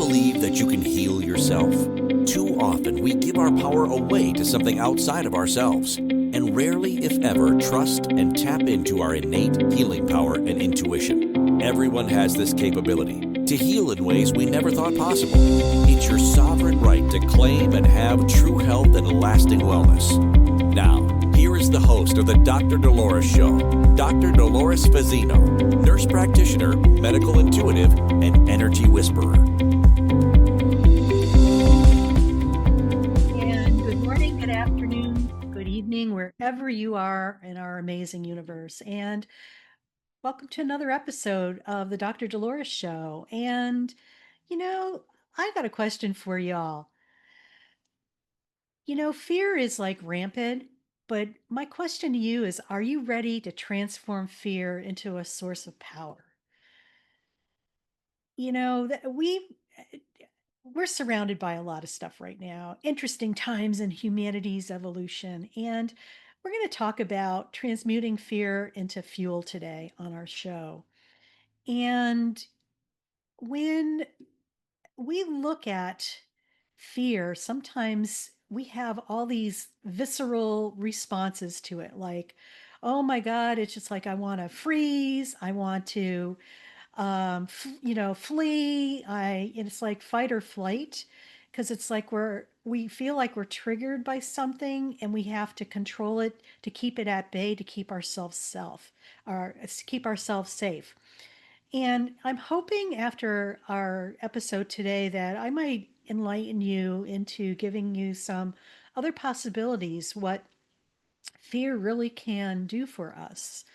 believe that you can heal yourself? Too often, we give our power away to something outside of ourselves, and rarely, if ever, trust and tap into our innate healing power and intuition. Everyone has this capability to heal in ways we never thought possible. It's your sovereign right to claim and have true health and lasting wellness. Now, here is the host of the Dr. Dolores Show, Dr. Dolores Fazzino, nurse practitioner, medical intuitive, and energy whisperer. And good morning, good afternoon, good evening, wherever you are in our amazing universe. And welcome to another episode of the Dr. Dolores Show. And, I got a question for y'all. Fear is like rampant, but my question to you is, are you ready to transform fear into a source of power? That we're surrounded by a lot of stuff right now, interesting times in humanity's evolution. And we're going to talk about transmuting fear into fuel today on our show. And when we look at fear, sometimes we have all these visceral responses to it, like, oh my God, it's just like I want to freeze, I want to flee. It's like fight or flight, because it's like we feel like we're triggered by something and we have to control it to keep it at bay, to keep ourselves safe. And I'm hoping after our episode today that I might enlighten you into giving you some other possibilities, what fear really can do for us.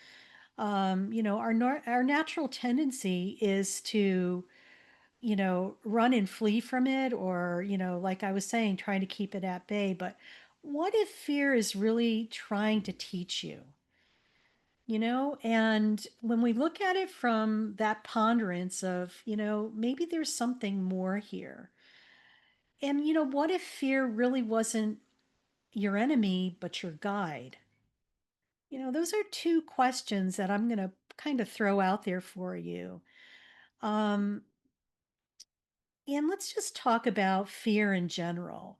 Our natural tendency is to, run and flee from it, or, like I was saying, trying to keep it at bay. But what if fear is really trying to teach you? And when we look at it from that ponderance of, maybe there's something more here. And, what if fear really wasn't your enemy, but your guide? Those are two questions that I'm going to kind of throw out there for you. Um, and let's just talk about fear in general.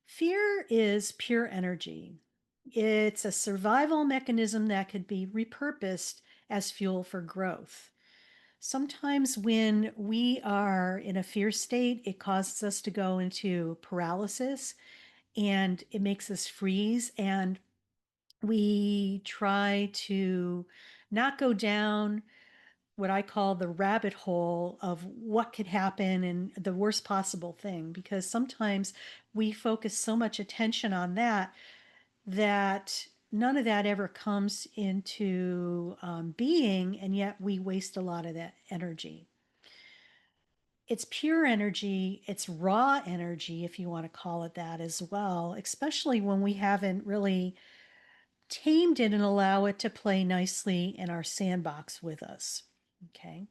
Fear is pure energy. It's a survival mechanism that could be repurposed as fuel for growth. Sometimes when we are in a fear state, it causes us to go into paralysis and it makes us freeze, and we try to not go down what I call the rabbit hole of what could happen and the worst possible thing, because sometimes we focus so much attention on that none of that ever comes into being, and yet we waste a lot of that energy. It's pure energy, it's raw energy, if you want to call it that as well, especially when we haven't really tamed it and allow it to play nicely in our sandbox with us. Okay.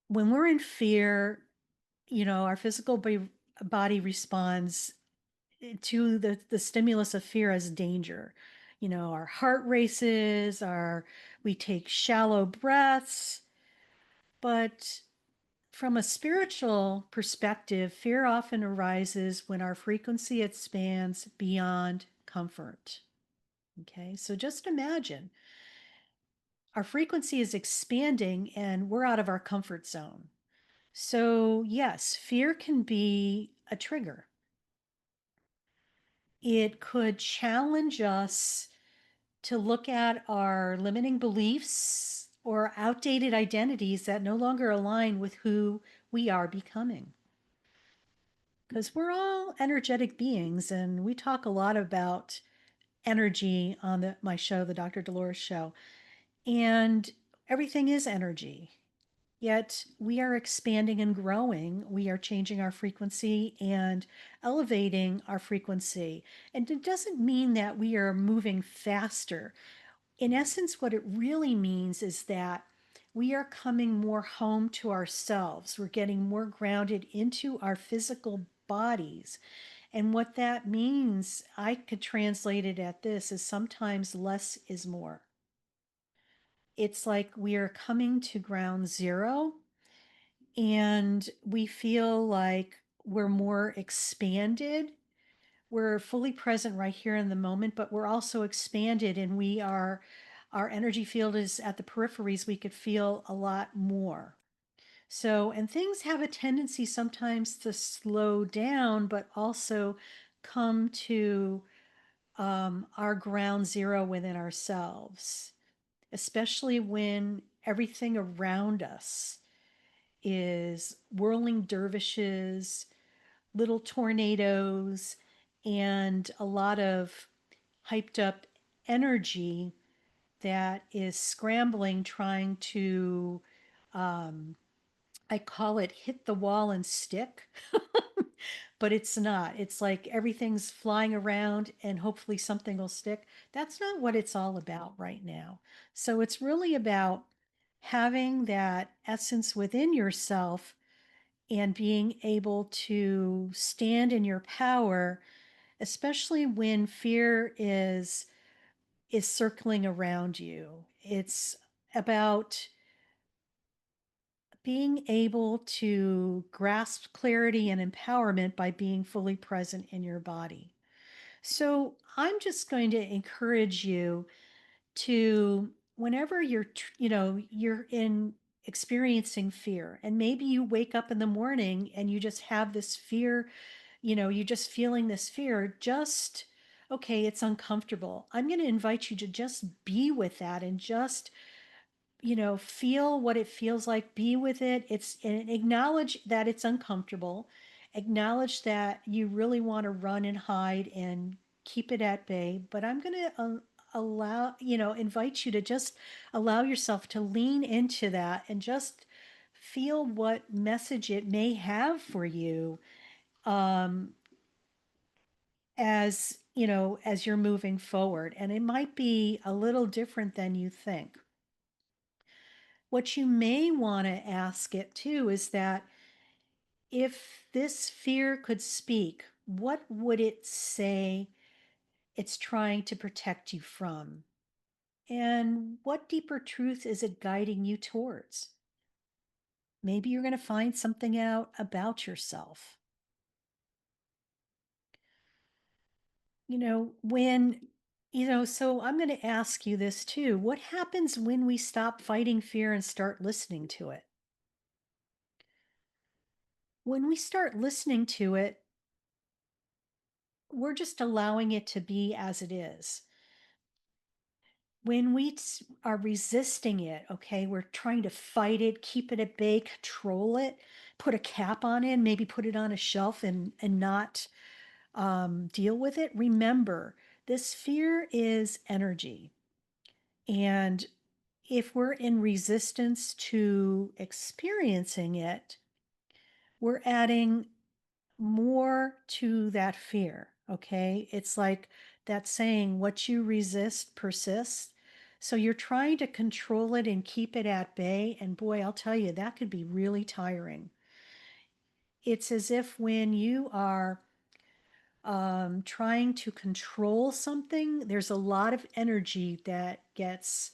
When we're in fear, our physical body responds to the stimulus of fear as danger. Our heart races, we take shallow breaths. But from a spiritual perspective, fear often arises when our frequency expands beyond comfort. Okay, so just imagine our frequency is expanding and we're out of our comfort zone. So, yes, fear can be a trigger. It could challenge us to look at our limiting beliefs or outdated identities that no longer align with who we are becoming. Because we're all energetic beings, and we talk a lot about energy on my show, the Dr. Dolores Show, and everything is energy. Yet we are expanding and growing. We are changing our frequency and elevating our frequency. And it doesn't mean that we are moving faster. In essence, what it really means is that we are coming more home to ourselves. We're getting more grounded into our physical bodies. And what that means, I could translate it at this, is sometimes less is more. It's like we are coming to ground zero and we feel like we're more expanded. We're fully present right here in the moment, but we're also expanded, and our energy field is at the peripheries. We could feel a lot more. So, and things have a tendency sometimes to slow down, but also come to our ground zero within ourselves, especially when everything around us is whirling dervishes, little tornadoes, and a lot of hyped up energy that is scrambling, trying to, um, I call it hit the wall and stick, but it's not. It's like everything's flying around and hopefully something will stick. That's not what it's all about right now. So it's really about having that essence within yourself and being able to stand in your power, especially when fear is circling around you. It's about being able to grasp clarity and empowerment by being fully present in your body. So, I'm just going to encourage you to, whenever you're in experiencing fear, and maybe you wake up in the morning and you just have this fear, you're just feeling this fear, just okay, it's uncomfortable. I'm going to invite you to just be with that and just, feel what it feels like, be with it. It's and acknowledge that it's uncomfortable. Acknowledge that you really want to run and hide and keep it at bay. But I'm going to invite you to just allow yourself to lean into that and just feel what message it may have for you, um, as you're moving forward. And it might be a little different than you think. What you may want to ask it too is that if this fear could speak, what would it say it's trying to protect you from? And what deeper truth is it guiding you towards? Maybe you're going to find something out about yourself. When, so I'm going to ask you this too. What happens when we stop fighting fear and start listening to it? When we start listening to it, we're just allowing it to be as it is. When we are resisting it, okay, we're trying to fight it, keep it at bay, control it, put a cap on it, maybe put it on a shelf and not deal with it. Remember, this fear is energy. And if we're in resistance to experiencing it, we're adding more to that fear. Okay. It's like that saying, what you resist persists. So you're trying to control it and keep it at bay. And boy, I'll tell you, that could be really tiring. It's as if when you are trying to control something, there's a lot of energy that gets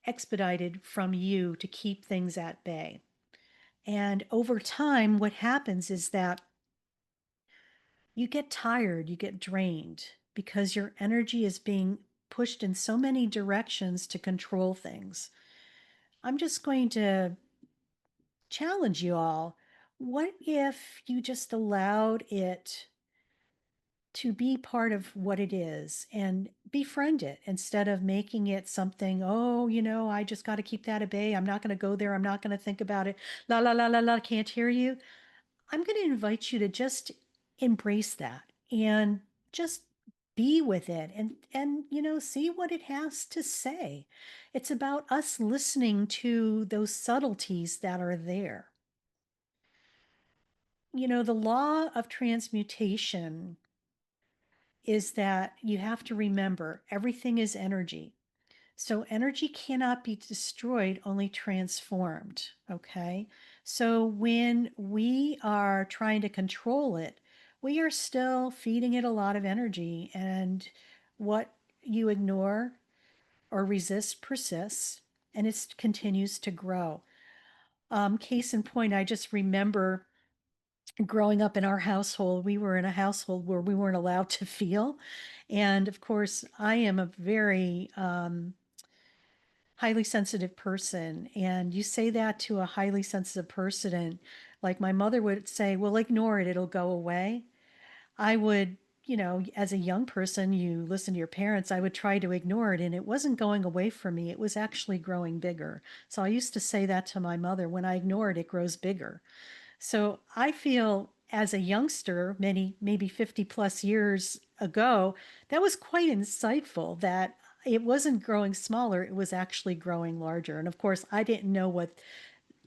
expedited from you to keep things at bay. And over time, what happens is that you get tired, you get drained because your energy is being pushed in so many directions to control things. I'm just going to challenge you all. What if you just allowed it to be part of what it is and befriend it instead of making it something, oh, I just got to keep that at bay. I'm not going to go there. I'm not going to think about it. La, la, la, la, la, can't hear you. I'm going to invite you to just embrace that and just be with it and see what it has to say. It's about us listening to those subtleties that are there. The law of transmutation is that you have to remember everything is energy. So energy cannot be destroyed, only transformed. Okay. So when we are trying to control it, we are still feeding it a lot of energy. And what you ignore or resist persists and it continues to grow. Case in point, I just remember growing up in our household, we were in a household where we weren't allowed to feel. And of course, I am a very highly sensitive person. And you say that to a highly sensitive person, and like my mother would say, well, ignore it, it'll go away. I would, as a young person, you listen to your parents, I would try to ignore it, and it wasn't going away from me. It was actually growing bigger. So I used to say that to my mother, when I ignore it, it grows bigger. So I feel as a youngster, maybe 50 plus years ago, that was quite insightful that it wasn't growing smaller, it was actually growing larger. And of course, I didn't know what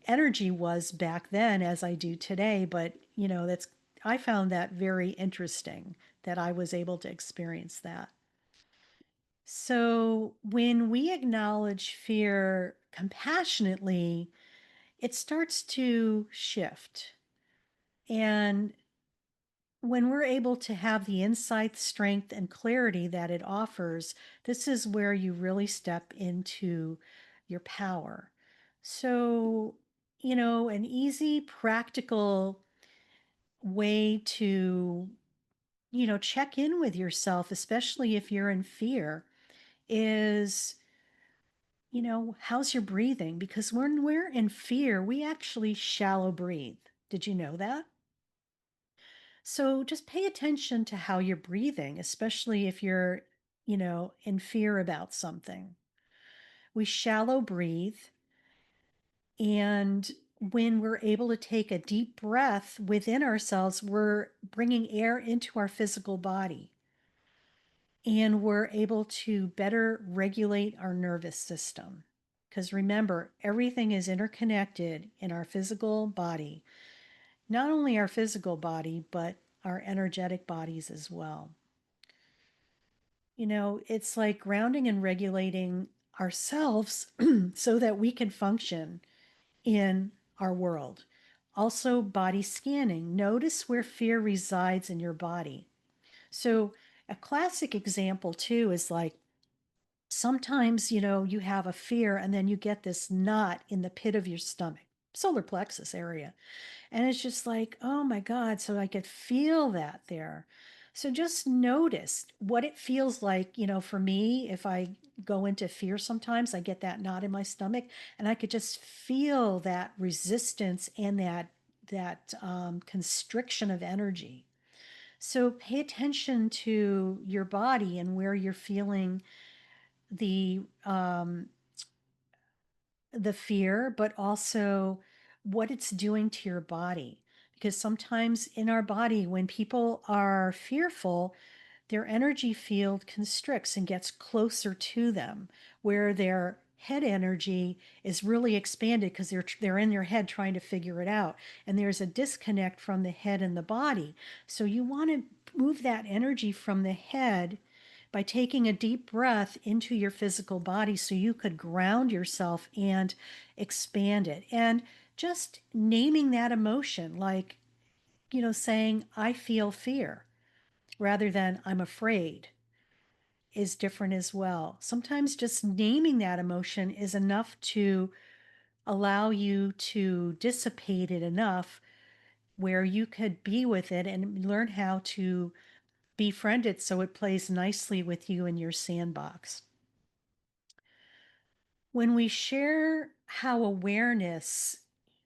energy was back then as I do today, but that's I found that very interesting that I was able to experience that. So when we acknowledge fear compassionately, it starts to shift. And when we're able to have the insight, strength, and clarity that it offers, this is where you really step into your power. So, an easy, practical way to, check in with yourself, especially if you're in fear, is, how's your breathing? Because when we're in fear, we actually shallow breathe. Did you know that? So just pay attention to how you're breathing, especially if you're, in fear about something. We shallow breathe. And when we're able to take a deep breath within ourselves, we're bringing air into our physical body. And we're able to better regulate our nervous system. Because remember, everything is interconnected in our physical body, not only our physical body, but our energetic bodies as well. It's like grounding and regulating ourselves so that we can function in our world. Also, body scanning. Notice where fear resides in your body. So, a classic example, too, is like sometimes, you have a fear and then you get this knot in the pit of your stomach, solar plexus area. And it's just like, oh my God. So I could feel that there. So just notice what it feels like. For me, if I go into fear, sometimes I get that knot in my stomach, and I could just feel that resistance and that constriction of energy. So pay attention to your body and where you're feeling the the fear, but also what it's doing to your body. Because sometimes in our body, when people are fearful, their energy field constricts and gets closer to them, where their head energy is really expanded because they're in their head trying to figure it out, and there's a disconnect from the head and the body. So you want to move that energy from the head by taking a deep breath into your physical body so you could ground yourself and expand it. And just naming that emotion, like, saying, I feel fear rather than I'm afraid, is different as well. Sometimes just naming that emotion is enough to allow you to dissipate it enough where you could be with it and learn how to befriend it so it plays nicely with you in your sandbox. When we share how awareness,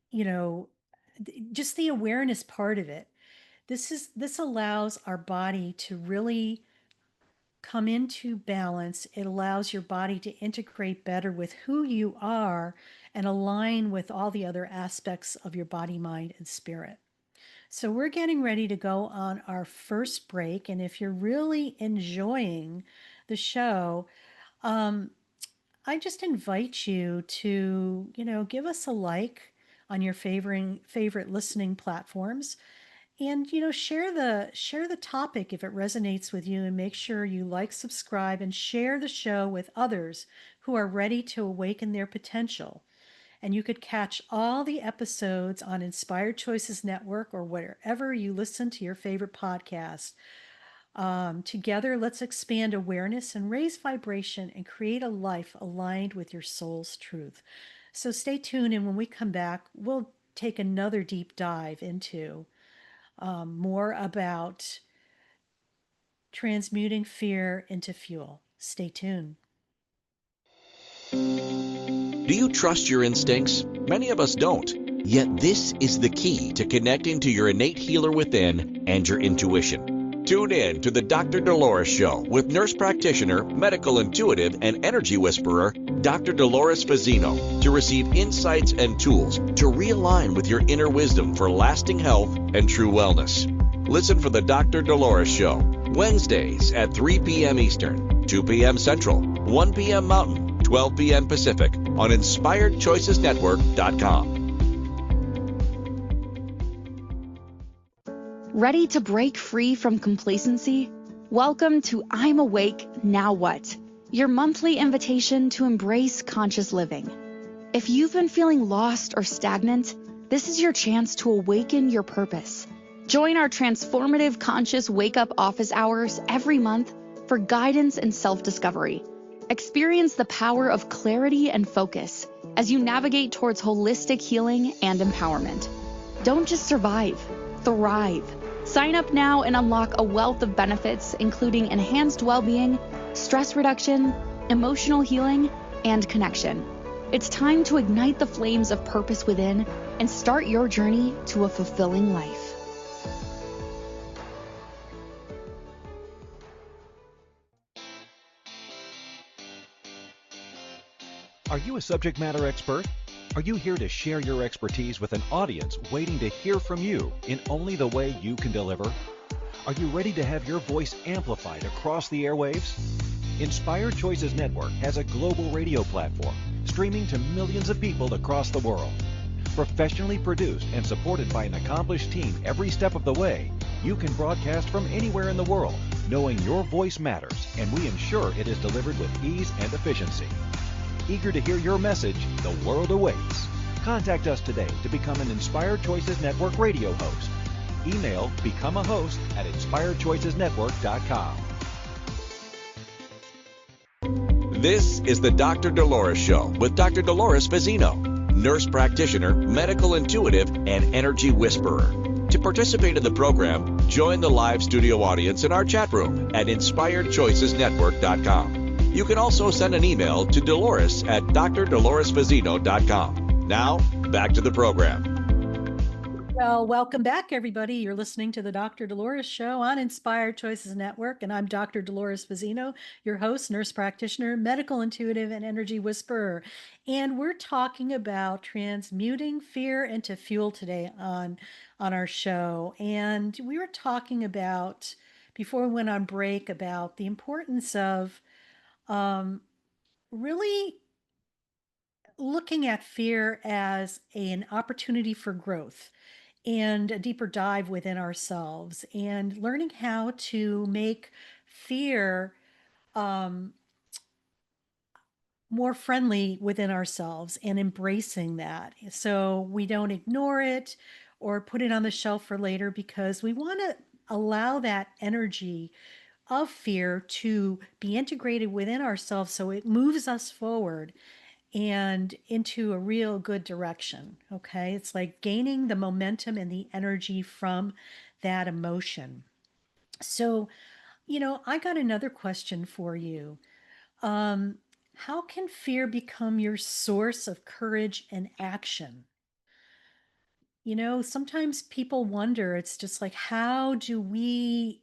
you know, just the awareness part of it, this allows our body to really come into balance. It allows your body to integrate better with who you are and align with all the other aspects of your body, mind, and spirit. So we're getting ready to go on our first break. And if you're really enjoying the show, um, I just invite you to, give us a like on your favorite listening platforms, and share the topic if it resonates with you, and make sure you like, subscribe, and share the show with others who are ready to awaken their potential. And you could catch all the episodes on Inspired Choices Network or wherever you listen to your favorite podcast. Together, let's expand awareness and raise vibration and create a life aligned with your soul's truth. So stay tuned, and when we come back, we'll take another deep dive into more about transmuting fear into fuel. Stay tuned. Do you trust your instincts? Many of us don't. Yet this is the key to connecting to your innate healer within and your intuition. Tune in to the Dr. Dolores Show with nurse practitioner, medical intuitive, and energy whisperer, Dr. Dolores Fazzino, to receive insights and tools to realign with your inner wisdom for lasting health and true wellness. Listen for the Dr. Dolores Show, Wednesdays at 3 p.m. Eastern, 2 p.m. Central, 1 p.m. Mountain, 12 p.m. Pacific on InspiredChoicesNetwork.com. Ready to break free from complacency? Welcome to I'm Awake, Now What? Your monthly invitation to embrace conscious living. If you've been feeling lost or stagnant, this is your chance to awaken your purpose. Join our transformative conscious wake-up office hours every month for guidance and self-discovery. Experience the power of clarity and focus as you navigate towards holistic healing and empowerment. Don't just survive, thrive. Sign up now and unlock a wealth of benefits, including enhanced well-being, stress reduction, emotional healing, and connection. It's time to ignite the flames of purpose within and start your journey to a fulfilling life. Are you a subject matter expert? Are you here to share your expertise with an audience waiting to hear from you in only the way you can deliver? Are you ready to have your voice amplified across the airwaves? Inspired Choices Network has a global radio platform streaming to millions of people across the world. Professionally produced and supported by an accomplished team every step of the way, you can broadcast from anywhere in the world, knowing your voice matters, and we ensure it is delivered with ease and efficiency. Eager to hear your message, the world awaits. Contact us today to become an Inspired Choices Network radio host. Email becomeahost@inspiredchoicesnetwork.com. This is the Dr. Dolores Show with Dr. Dolores Fazzino, nurse practitioner, medical intuitive, and energy whisperer. To participate in the program, join the live studio audience in our chat room at inspiredchoicesnetwork.com. You can also send an email to Dolores at drdoloresfazzino.com. Now, back to the program. Well, welcome back, everybody. You're listening to the Dr. Dolores Show on Inspired Choices Network, and I'm Dr. Dolores Fazzino, your host, nurse practitioner, medical intuitive, and energy whisperer. And we're talking about transmuting fear into fuel today on our show. And we were talking about, before we went on break, about the importance of really looking at fear as an opportunity for growth and a deeper dive within ourselves, and learning how to make fear more friendly within ourselves and embracing that so we don't ignore it or put it on the shelf for later, because we want to allow that energy of fear to be integrated within ourselves so it moves us forward and into a real good direction. Okay. It's like gaining the momentum and the energy from that emotion. So, I got another question for you. How can fear become your source of courage and action? Sometimes people wonder, it's just like, how do we,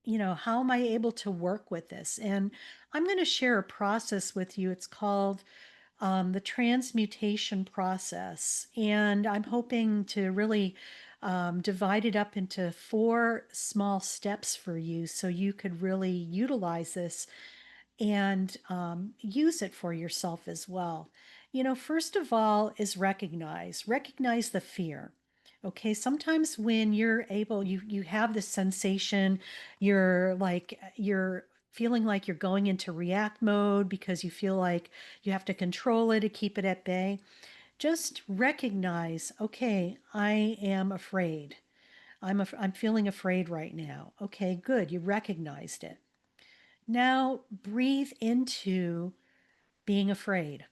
how am I able to work with this? And I'm going to share a process with you. It's called the transmutation process. And I'm hoping to really divide it up into 4 small steps for you so you could really utilize this and use it for yourself as well. First of all is recognize the fear. Okay, sometimes when you're able, you have this sensation, you're feeling like you're going into react mode because you feel like you have to control it to keep it at bay. Just recognize, okay, I am afraid. I'm feeling afraid right now. Okay, good. You recognized it. Now breathe into being afraid.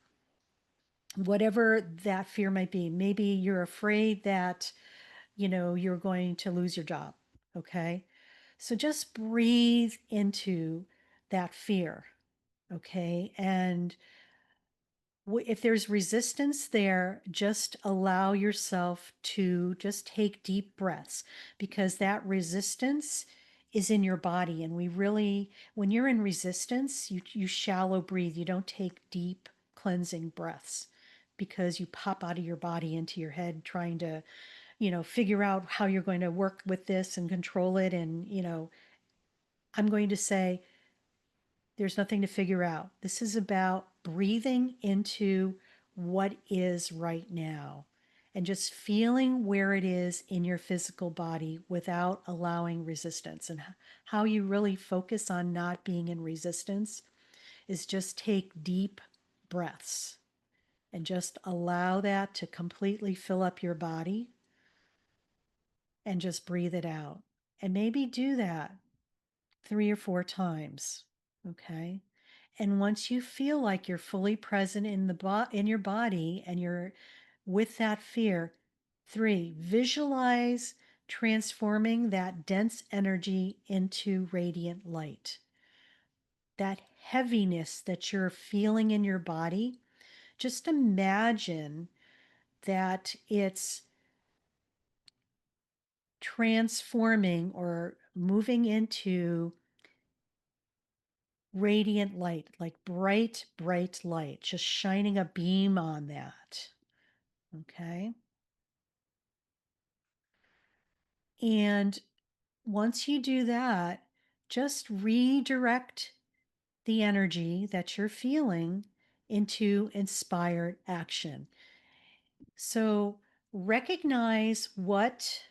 whatever that fear might be. Maybe you're afraid that, you're going to lose your job. Okay. So just breathe into that fear. Okay. And if there's resistance there, just allow yourself to just take deep breaths, because that resistance is in your body. And when you're in resistance, you shallow breathe. You don't take deep cleansing breaths, because you pop out of your body into your head trying to, figure out how you're going to work with this and control it. And, I'm going to say, there's nothing to figure out. This is about breathing into what is right now and just feeling where it is in your physical body without allowing resistance. And how you really focus on not being in resistance is just take deep breaths and just allow that to completely fill up your body and just breathe it out. And maybe do that 3 or 4 times. Okay. And once you feel like you're fully present in your body and you're with that fear, 3, visualize transforming that dense energy into radiant light. That heaviness that you're feeling in your body, just imagine that it's transforming or moving into radiant light, like bright, bright light, just shining a beam on that. Okay. And once you do that, just redirect the energy that you're feeling into inspired action. So recognize what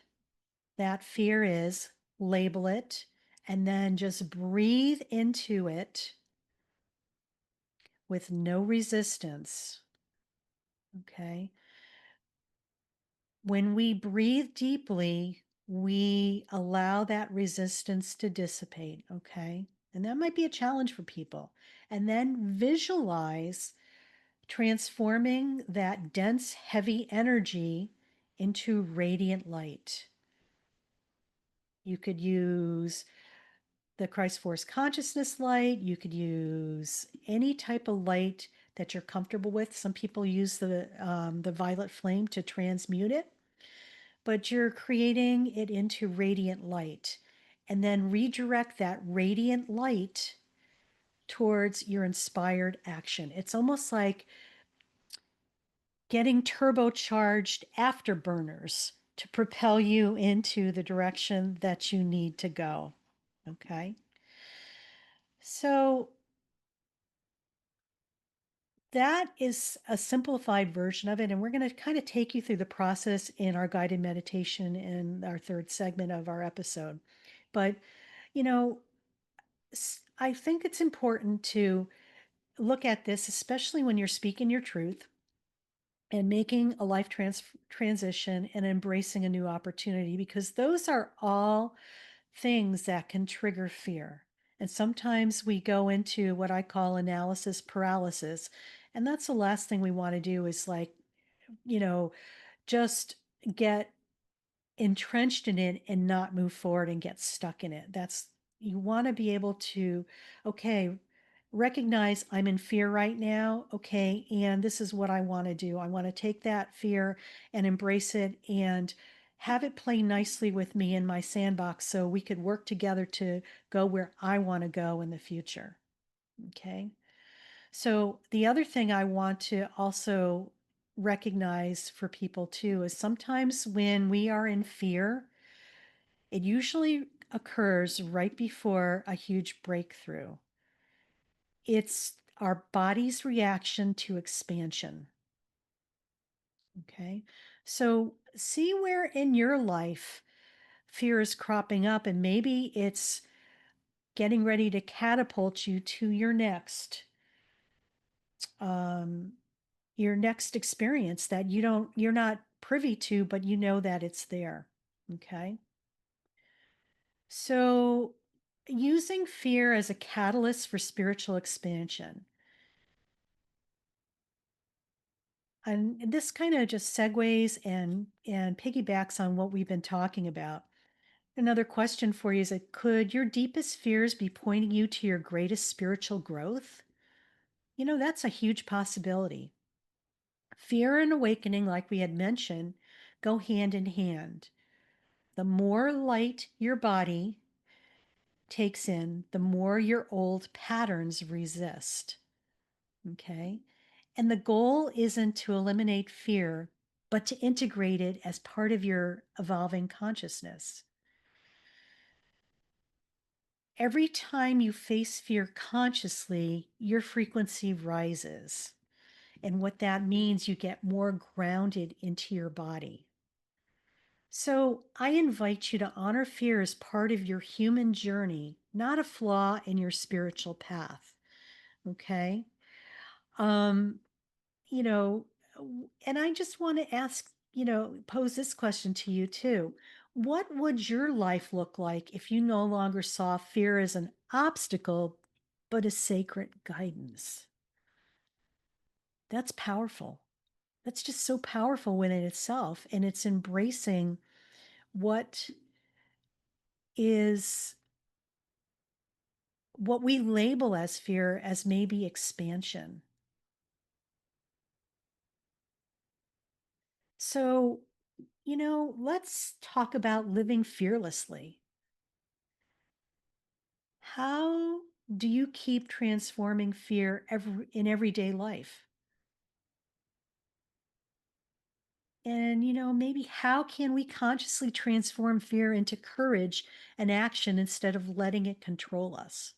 that fear is, label it, and then just breathe into it with no resistance. Okay. When we breathe deeply, we allow that resistance to dissipate. Okay. And that might be a challenge for people. And then visualize transforming that dense, heavy energy into radiant light. You could use the Christ Force Consciousness light. You could use any type of light that you're comfortable with. Some people use the violet flame to transmute it, but you're creating it into radiant light. And then redirect that radiant light towards your inspired action. It's almost like getting turbocharged afterburners to propel you into the direction that you need to go. Okay. So that is a simplified version of it. And we're going to kind of take you through the process in our guided meditation in our 3rd segment of our episode. But, you know, I think it's important to look at this, especially when you're speaking your truth and making a life transition and embracing a new opportunity, because those are all things that can trigger fear. And sometimes we go into what I call analysis paralysis. And that's the last thing we want to do, is like, just get entrenched in it and not move forward and get stuck in it. You want to be able to, okay, recognize I'm in fear right now. Okay. And this is what I want to do. I want to take that fear and embrace it and have it play nicely with me in my sandbox so we could work together to go where I want to go in the future. Okay. So the other thing I want to also recognize for people too is sometimes when we are in fear, it usually occurs right before a huge breakthrough. It's our body's reaction to expansion. Okay. So see where in your life fear is cropping up, and maybe it's getting ready to catapult you to um, your next experience that you're not privy to, but you know that it's there. Okay. So using fear as a catalyst for spiritual expansion. And this kind of just segues and piggybacks on what we've been talking about. Another question for you is that could your deepest fears be pointing you to your greatest spiritual growth? That's a huge possibility. Fear and awakening, like we had mentioned, go hand in hand. The more light your body takes in, the more your old patterns resist. Okay? And the goal isn't to eliminate fear, but to integrate it as part of your evolving consciousness. Every time you face fear consciously, your frequency rises. And what that means, you get more grounded into your body. So I invite you to honor fear as part of your human journey, not a flaw in your spiritual path. Okay. Um, you know, and I just want to ask, pose this question to you too. What would your life look like if you no longer saw fear as an obstacle, but a sacred guidance? That's powerful. That's just so powerful within itself. And it's embracing what is what we label as fear as maybe expansion. So, let's talk about living fearlessly. How do you keep transforming fear in everyday life? And, maybe how can we consciously transform fear into courage and action instead of letting it control us?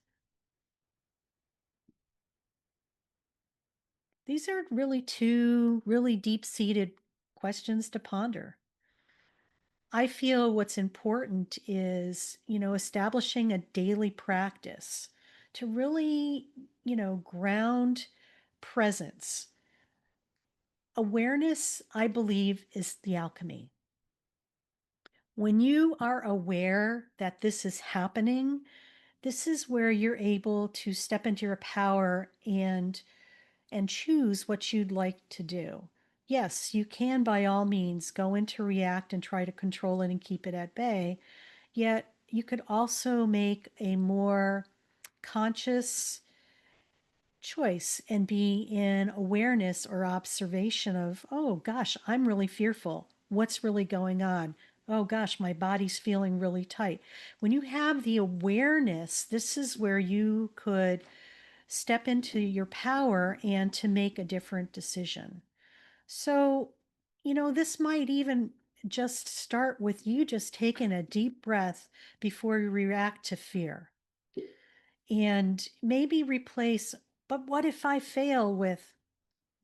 These are really two really deep seated questions to ponder. I feel what's important is, establishing a daily practice to really, ground presence. Awareness, I believe, is the alchemy. When you are aware that this is happening, this is where you're able to step into your power and choose what you'd like to do. Yes, you can by all means go into react and try to control it and keep it at bay. Yet you could also make a more conscious choice and be in awareness or observation of, oh gosh, I'm really fearful. What's really going on? Oh gosh, my body's feeling really tight. When you have the awareness, this is where you could step into your power and to make a different decision. So, this might even just start with you just taking a deep breath before you react to fear and maybe replace, but what if I fail with,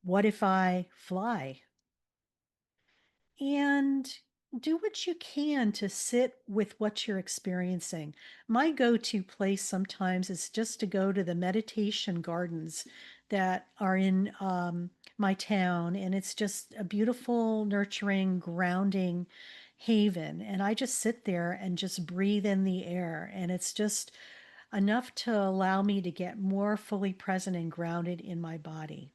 what if I fly? And do what you can to sit with what you're experiencing. My go to place sometimes is just to go to the meditation gardens that are in my town. And it's just a beautiful, nurturing, grounding haven. And I just sit there and just breathe in the air. And it's just enough to allow me to get more fully present and grounded in my body.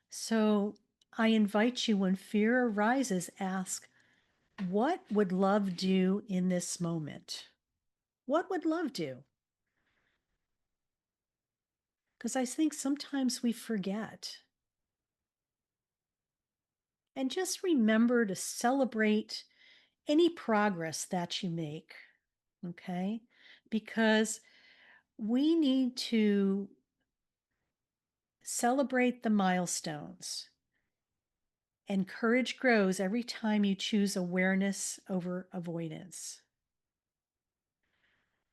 So I invite you when fear arises, ask, what would love do in this moment? What would love do? Because I think sometimes we forget. And just remember to celebrate any progress that you make, okay? Because we need to celebrate the milestones. And courage grows every time you choose awareness over avoidance.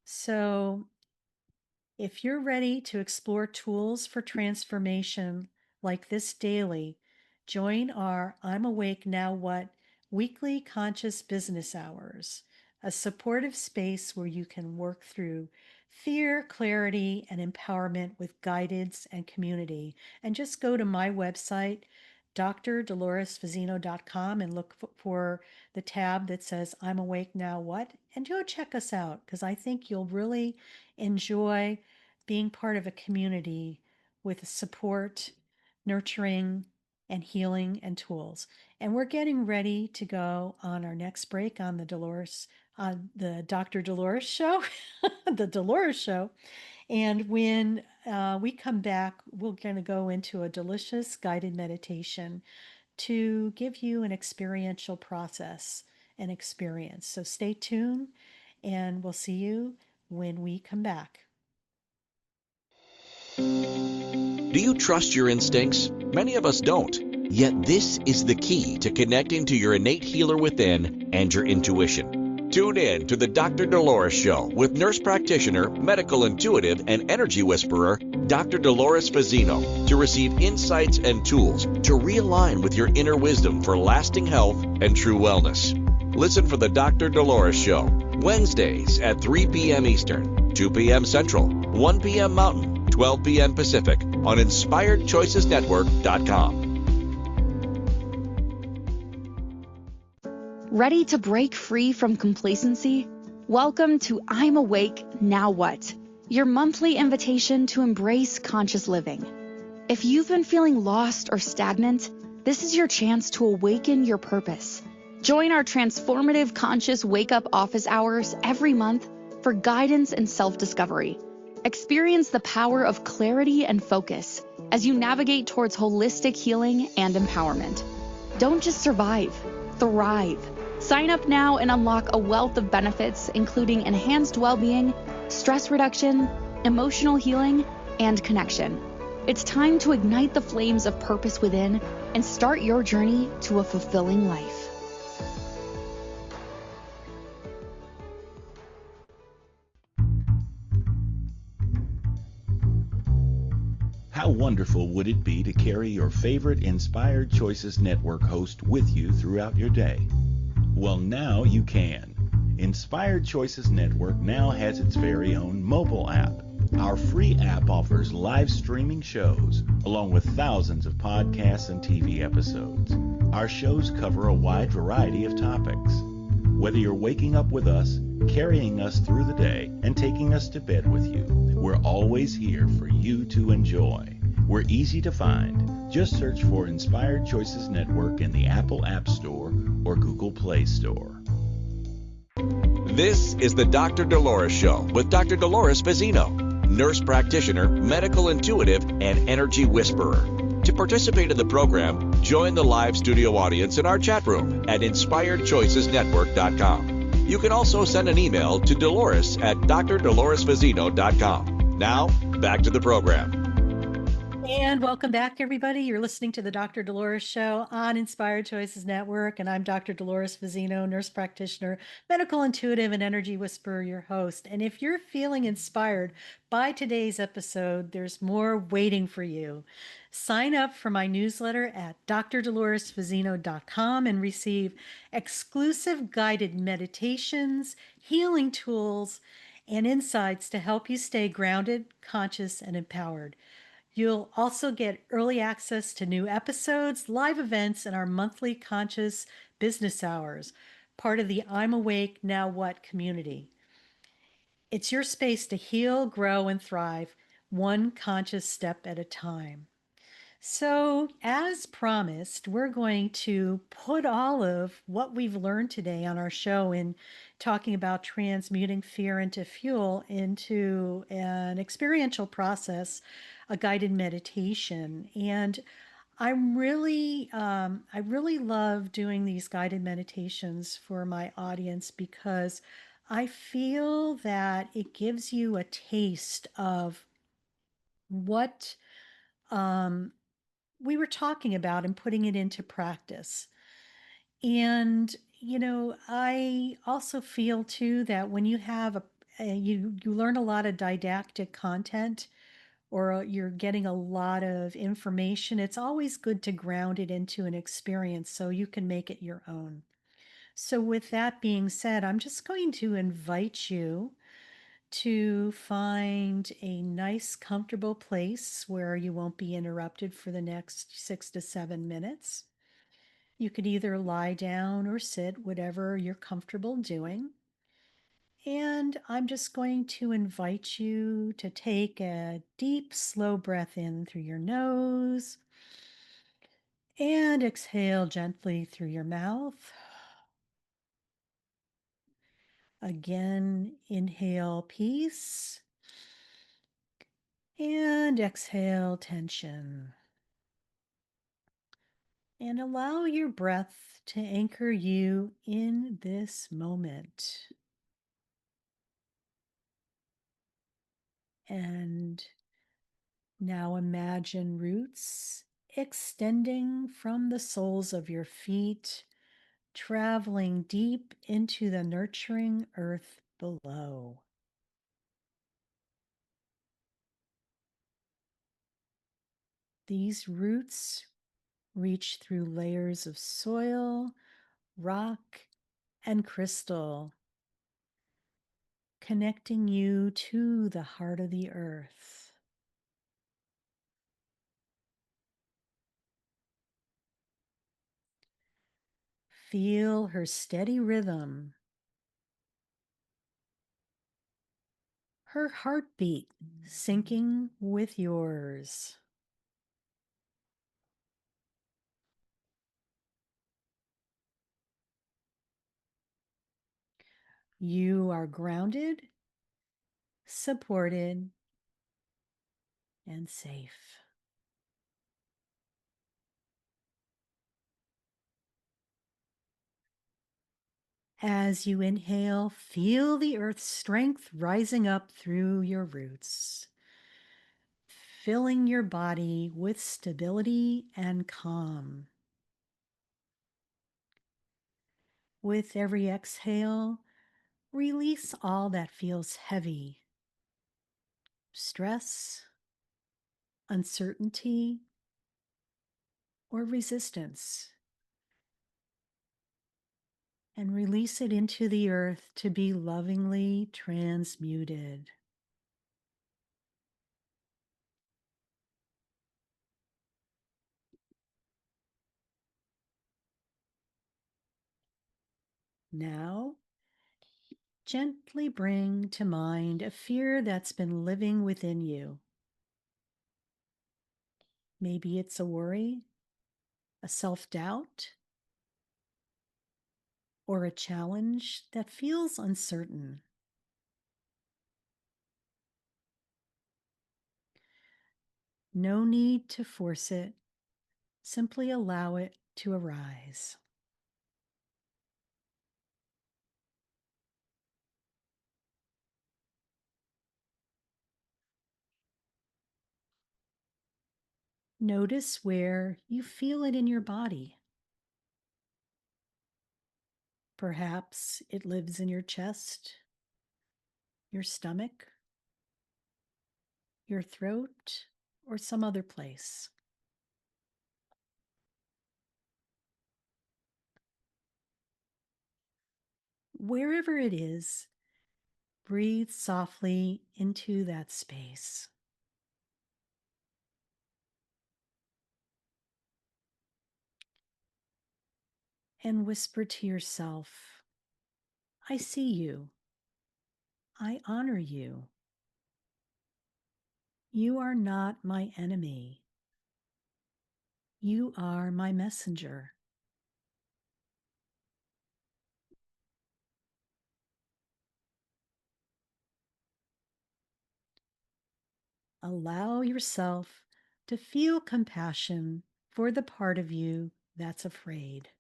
So, if you're ready to explore tools for transformation like this daily, join our I'm Awake Now What weekly conscious business hours, a supportive space where you can work through fear, clarity, and empowerment with guidance and community. And just go to my website, drdoloresfazzino.com, and look for the tab that says I'm Awake Now What, and go check us out because I think you'll really enjoy being part of a community with support, nurturing, and healing and tools. And we're getting ready to go on our next break on the Dr. Dolores show, the Dolores show. And when we come back, we're going to go into a delicious guided meditation to give you an experiential process and experience. So stay tuned, and we'll see you when we come back. Do you trust your instincts? Many of us don't. Yet this is the key to connecting to your innate healer within and your intuition. Tune in to the Dr. Dolores Show with nurse practitioner, medical intuitive, and energy whisperer, Dr. Dolores Fazzino, to receive insights and tools to realign with your inner wisdom for lasting health and true wellness. Listen for the Dr. Dolores Show, Wednesdays at 3 p.m. Eastern, 2 p.m. Central, 1 p.m. Mountain, 12 p.m. Pacific on InspiredChoicesNetwork.com. Ready to break free from complacency? Welcome to I'm Awake, Now What? Your monthly invitation to embrace conscious living. If you've been feeling lost or stagnant, this is your chance to awaken your purpose. Join our transformative conscious wake-up office hours every month for guidance and self-discovery. Experience the power of clarity and focus as you navigate towards holistic healing and empowerment. Don't just survive, thrive. Sign up now and unlock a wealth of benefits, including enhanced well-being, stress reduction, emotional healing, and connection. It's time to ignite the flames of purpose within and start your journey to a fulfilling life. How wonderful would it be to carry your favorite Inspired Choices Network host with you throughout your day? Well, now you can. Inspired Choices Network now has its very own mobile app. Our free app offers live streaming shows, along with thousands of podcasts and TV episodes. Our shows cover a wide variety of topics. Whether you're waking up with us, carrying us through the day, and taking us to bed with you, we're always here for you to enjoy. We're easy to find. Just search for Inspired Choices Network in the Apple App Store or Google Play Store. This is the Dr. Dolores Show with Dr. Dolores Fazzino, nurse practitioner, medical intuitive, and energy whisperer. To participate in the program, join the live studio audience in our chat room at InspiredChoicesNetwork.com. You can also send an email to Dolores at drdoloresfazzino.com. Now, back to the program. And welcome back, everybody. You're listening to the Dr. Dolores Show on Inspired Choices Network, and I'm Dr. Dolores Fazzino, nurse practitioner, medical intuitive, and energy whisperer, your host. And if you're feeling inspired by today's episode, there's more waiting for you. Sign up for my newsletter at drdoloresfazzino.com and receive exclusive guided meditations, healing tools, and insights to help you stay grounded, conscious, and empowered. You'll also get early access to new episodes, live events, and our monthly conscious business hours, part of the I'm Awake, Now What community. It's your space to heal, grow, and thrive, one conscious step at a time. So, as promised, we're going to put all of what we've learned today on our show in talking about transmuting fear into fuel into an experiential process, a guided meditation. And I really love doing these guided meditations for my audience because I feel that it gives you a taste of what we were talking about and putting it into practice. And, I also feel too that when you have you learn a lot of didactic content or you're getting a lot of information, it's always good to ground it into an experience so you can make it your own. So, with that being said, I'm just going to invite you to find a nice, comfortable place where you won't be interrupted for the next 6 to 7 minutes. You could either lie down or sit, whatever you're comfortable doing. And I'm just going to invite you to take a deep, slow breath in through your nose And exhale gently through your mouth. Again, inhale peace. And exhale tension. And allow your breath to anchor you in this moment. And now imagine roots extending from the soles of your feet, traveling deep into the nurturing earth below. These roots reach through layers of soil, rock, and crystal, connecting you to the heart of the earth. Feel her steady rhythm, her heartbeat syncing with yours. You are grounded, supported, and safe. As you inhale, feel the earth's strength rising up through your roots, filling your body with stability and calm. With every exhale, release all that feels heavy: stress, uncertainty, or resistance, and release it into the earth to be lovingly transmuted. Now, gently bring to mind a fear that's been living within you. Maybe it's a worry, a self-doubt, or a challenge that feels uncertain. No need to force it. Simply allow it to arise. Notice where you feel it in your body. Perhaps it lives in your chest, your stomach, your throat, or some other place. Wherever it is, breathe softly into that space. And whisper to yourself, I see you. I honor you. You are not my enemy. You are my messenger. Allow yourself to feel compassion for the part of you that's afraid.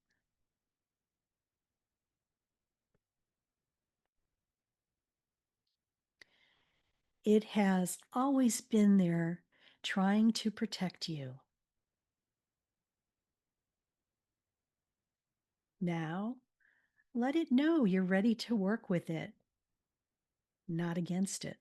It has always been there, trying to protect you. Now, let it know you're ready to work with it, not against it.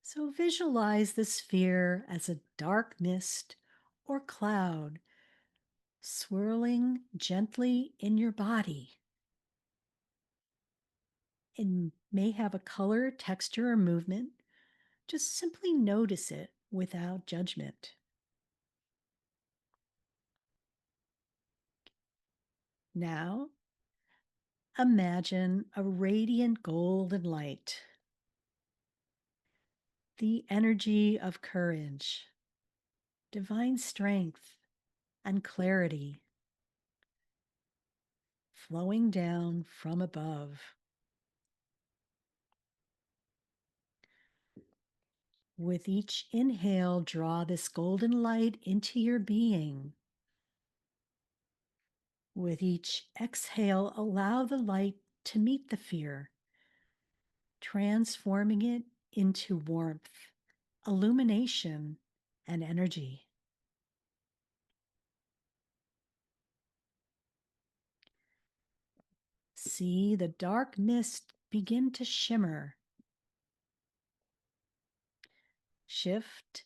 So visualize this fear as a dark mist or cloud swirling gently in your body. It may have a color, texture, or movement. Just simply notice it without judgment. Now, imagine a radiant golden light, the energy of courage, divine strength, and clarity flowing down from above. With each inhale, draw this golden light into your being. With each exhale, allow the light to meet the fear, transforming it into warmth, illumination, and energy. See the dark mist begin to shimmer, shift,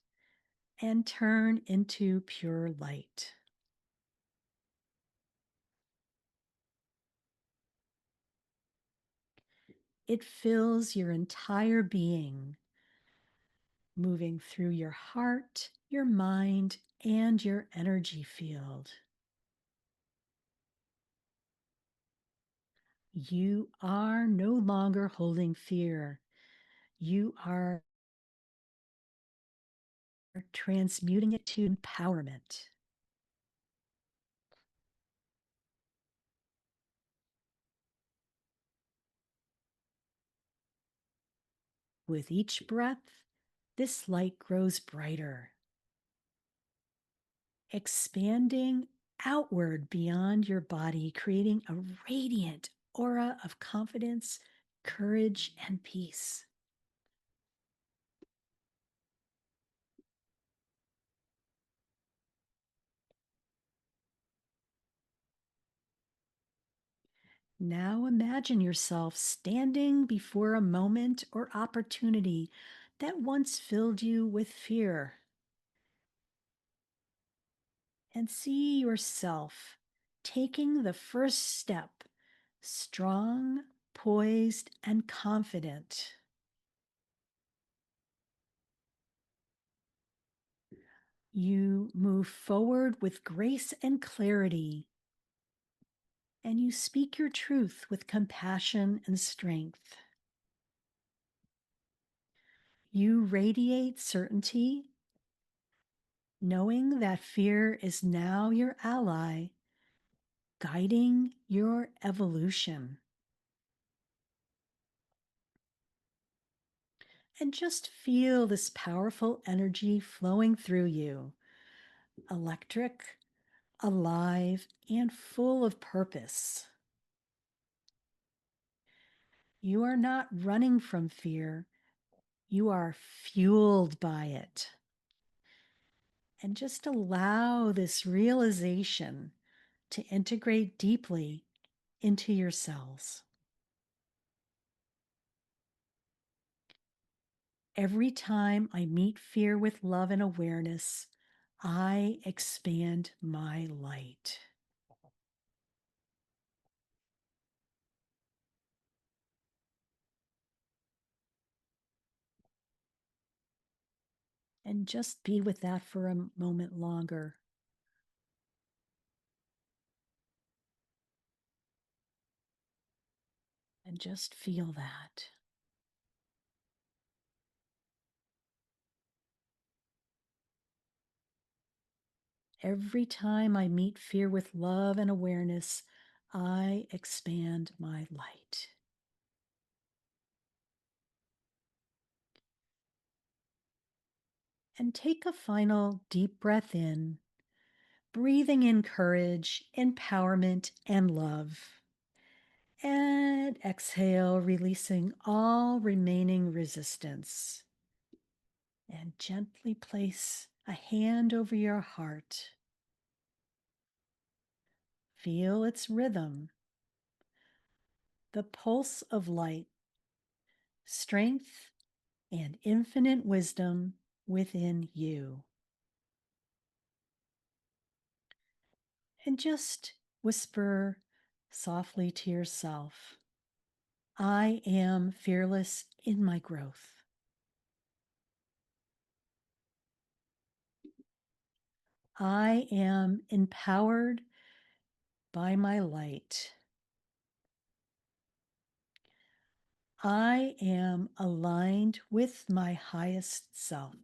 and turn into pure light. It fills your entire being, moving through your heart, your mind, and your energy field. You are no longer holding fear. You are transmuting it to empowerment. With each breath, this light grows brighter, expanding outward beyond your body, creating a radiant aura of confidence, courage, and peace. Now imagine yourself standing before a moment or opportunity that once filled you with fear. And see yourself taking the first step, strong, poised, and confident. You move forward with grace and clarity, and you speak your truth with compassion and strength. You radiate certainty, knowing that fear is now your ally, guiding your evolution. And just feel this powerful energy flowing through you, electric, alive, and full of purpose. You are not running from fear, you are fueled by it. And just allow this realization to integrate deeply into your cells. Every time I meet fear with love and awareness, I expand my light. And just be with that for a moment longer. And just feel that. Every time I meet fear with love and awareness, I expand my light. And take a final deep breath in, breathing in courage, empowerment, and love. And exhale, releasing all remaining resistance. And gently place a hand over your heart. Feel its rhythm, the pulse of light, strength, and infinite wisdom within you. And just whisper softly to yourself, I am fearless in my growth. I am empowered by my light. I am aligned with my highest self.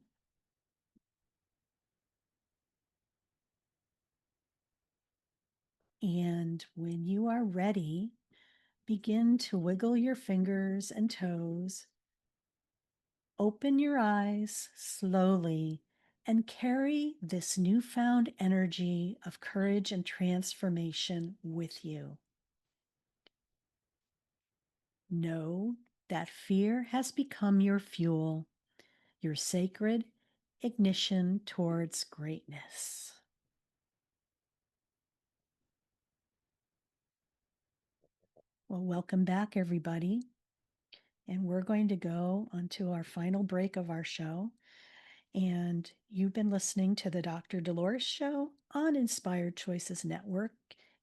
And when you are ready, begin to wiggle your fingers and toes. Open your eyes slowly and carry this newfound energy of courage and transformation with you. Know that fear has become your fuel, your sacred ignition towards greatness. Well, welcome back, everybody. And we're going to go onto our final break of our show. And you've been listening to the Dr. Dolores Show on Inspired Choices Network.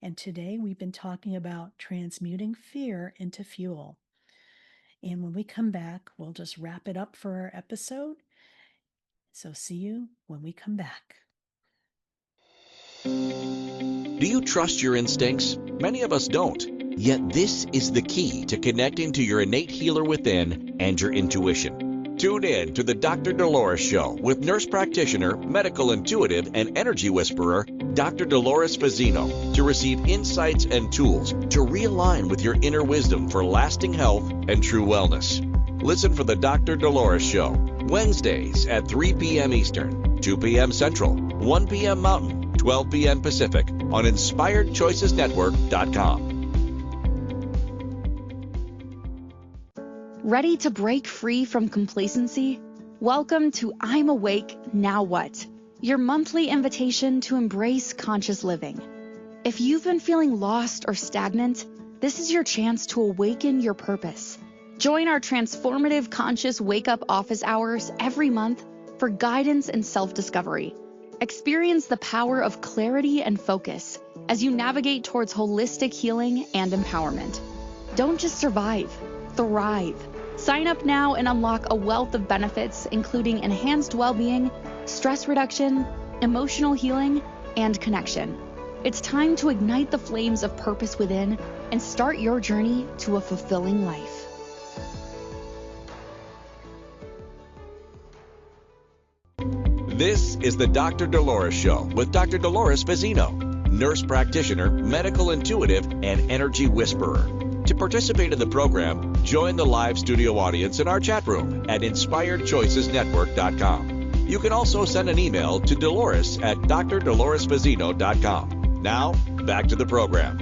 And today we've been talking about transmuting fear into fuel. And when we come back, we'll just wrap it up for our episode. So see you when we come back. Do you trust your instincts? Many of us don't. Yet this is the key to connecting to your innate healer within and your intuition. Tune in to the Dr. Dolores Show with nurse practitioner, medical intuitive, and energy whisperer, Dr. Dolores Fazzino, to receive insights and tools to realign with your inner wisdom for lasting health and true wellness. Listen for the Dr. Dolores Show, Wednesdays at 3 p.m. Eastern, 2 p.m. Central, 1 p.m. Mountain, 12 p.m. Pacific on InspiredChoicesNetwork.com. Ready to break free from complacency? Welcome to I'm Awake, Now What? Your monthly invitation to embrace conscious living. If you've been feeling lost or stagnant, this is your chance to awaken your purpose. Join our transformative conscious wake-up office hours every month for guidance and self-discovery. Experience the power of clarity and focus as you navigate towards holistic healing and empowerment. Don't just survive, thrive. Sign up now and unlock a wealth of benefits, including enhanced well-being, stress reduction, emotional healing, and connection. It's time to ignite the flames of purpose within and start your journey to a fulfilling life. This is the Dr. Dolores Show with Dr. Dolores Fazzino, nurse practitioner, medical intuitive, and energy whisperer. To participate in the program, join the live studio audience in our chat room at InspiredChoicesNetwork.com. You can also send an email to Dolores at drdoloresfazzino.com. Now, back to the program.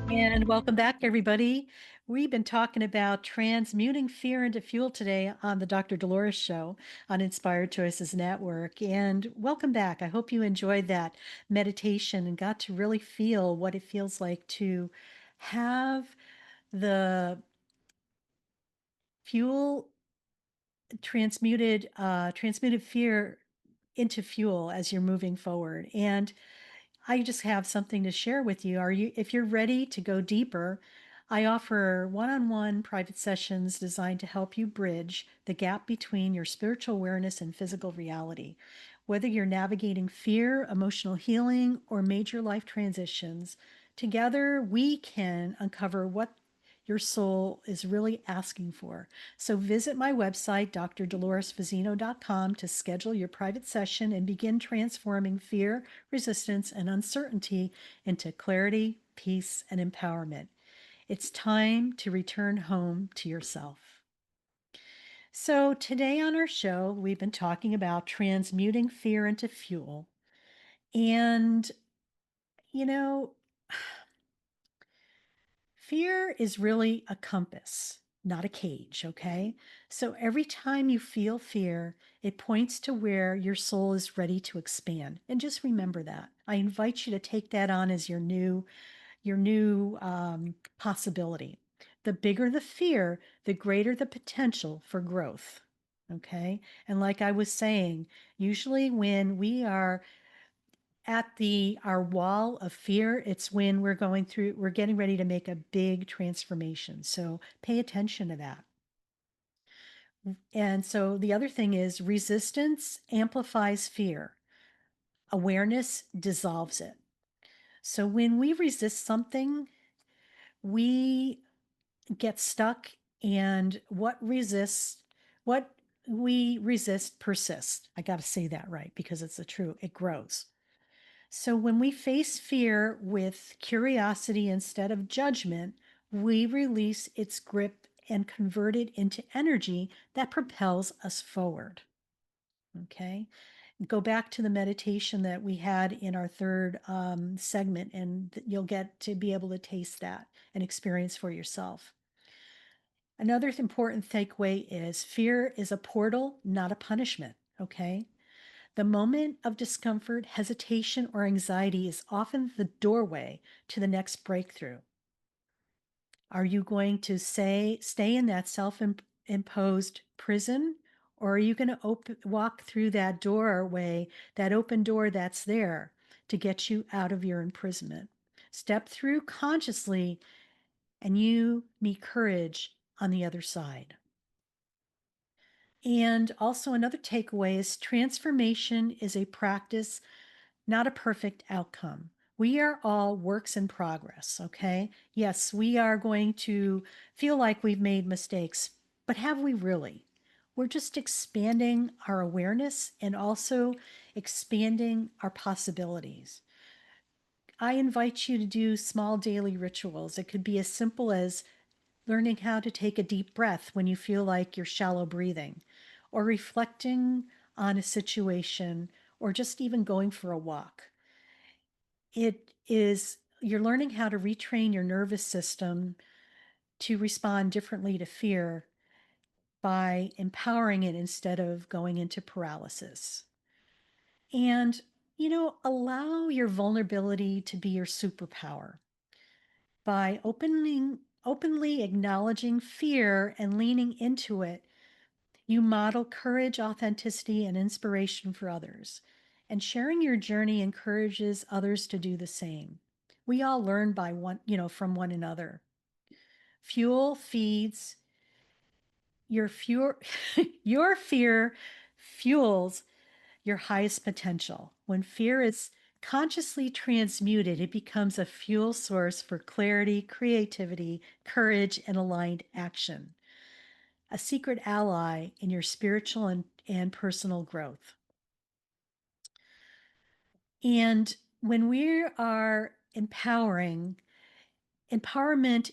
And welcome back, everybody. We've been talking about transmuting fear into fuel today on the Dr. Dolores Show on Inspired Choices Network. And welcome back. I hope you enjoyed that meditation and got to really feel what it feels like to have the fuel transmuted fear into fuel as you're moving forward. And I just have something to share with you. If you're ready to go deeper, I offer one-on-one private sessions designed to help you bridge the gap between your spiritual awareness and physical reality. Whether you're navigating fear, emotional healing, or major life transitions, together we can uncover what your soul is really asking for. So visit my website, drdoloresfazzino.com, to schedule your private session and begin transforming fear, resistance, and uncertainty into clarity, peace, and empowerment. It's time to return home to yourself. So today on our show, we've been talking about transmuting fear into fuel. And, you know, fear is really a compass, not a cage, okay? So every time you feel fear, it points to where your soul is ready to expand. And just remember that. I invite you to take that on as your new possibility. The bigger the fear, the greater the potential for growth. Okay. And like I was saying, usually when we are at our wall of fear, it's when we're getting ready to make a big transformation. So pay attention to that. And so the other thing is resistance amplifies fear. Awareness dissolves it. So when we resist something, we get stuck And what we resist persists. I got to say that right because it's the truth. It grows. So when we face fear with curiosity instead of judgment, we release its grip and convert it into energy that propels us forward. Okay. Go back to the meditation that we had in our third segment, and you'll get to be able to taste that and experience for yourself. Another important takeaway is fear is a portal, not a punishment. Okay. The moment of discomfort, hesitation, or anxiety is often the doorway to the next breakthrough. Are you going to stay in that self-imposed prison, or are you going to walk through that doorway, that open door that's there to get you out of your imprisonment? Step through consciously, and you meet courage on the other side. And also, another takeaway is transformation is a practice, not a perfect outcome. We are all works in progress, okay? Yes, we are going to feel like we've made mistakes, but have we really? We're just expanding our awareness and also expanding our possibilities. I invite you to do small daily rituals. It could be as simple as learning how to take a deep breath when you feel like you're shallow breathing, or reflecting on a situation, or just even going for a walk. You're learning how to retrain your nervous system to respond differently to fear by empowering it instead of going into paralysis. And, allow your vulnerability to be your superpower by openly acknowledging fear and leaning into it. You model courage, authenticity, and inspiration for others. And sharing your journey encourages others to do the same. We all learn from one another. Fuel feeds your your fear fuels your highest potential. When fear is consciously transmuted, it becomes a fuel source for clarity, creativity, courage, and aligned action. A secret ally in your spiritual and personal growth. And when we are empowerment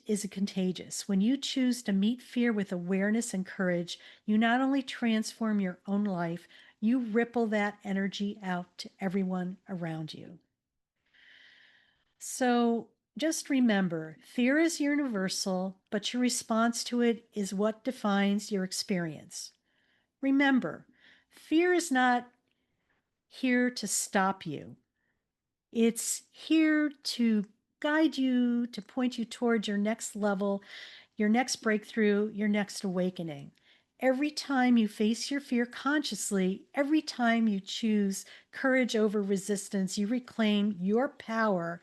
is contagious. When you choose to meet fear with awareness and courage, you not only transform your own life, you ripple that energy out to everyone around you. So just remember, fear is universal, but your response to it is what defines your experience. Remember, fear is not here to stop you. It's here to guide you, to point you towards your next level, your next breakthrough, your next awakening. Every time you face your fear consciously, every time you choose courage over resistance, you reclaim your power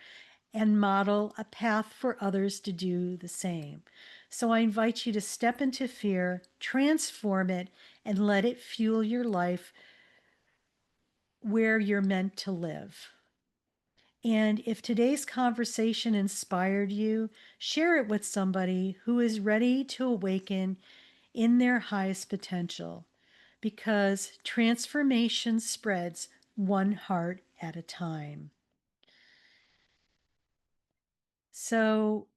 and model a path for others to do the same. So I invite you to step into fear, transform it, and let it fuel your life where you're meant to live. And if today's conversation inspired you, share it with somebody who is ready to awaken in their highest potential, because transformation spreads one heart at a time. So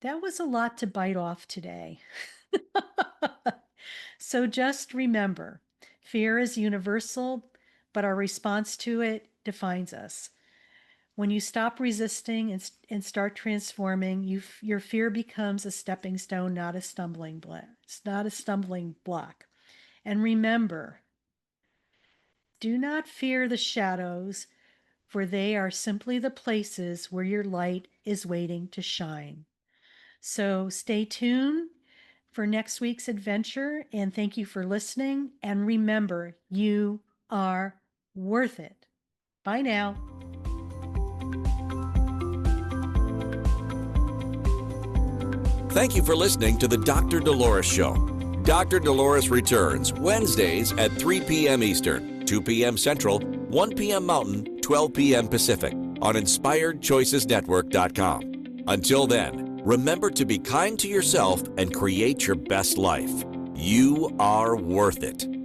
that was a lot to bite off today. So just remember, fear is universal, but our response to it defines us. When you stop resisting and start transforming, your fear becomes a stepping stone, not a stumbling block. It's not a stumbling block. And remember, do not fear the shadows, for they are simply the places where your light is waiting to shine. So stay tuned for next week's adventure, and thank you for listening. And remember, you are worth it. Bye now. Thank you for listening to the Dr. Dolores Show. Dr. Dolores returns Wednesdays at 3 p.m. Eastern, 2 p.m. Central, 1 p.m. Mountain, 12 p.m. Pacific on InspiredChoicesNetwork.com. Until then, Remember to be kind to yourself and create your best life. You are worth it.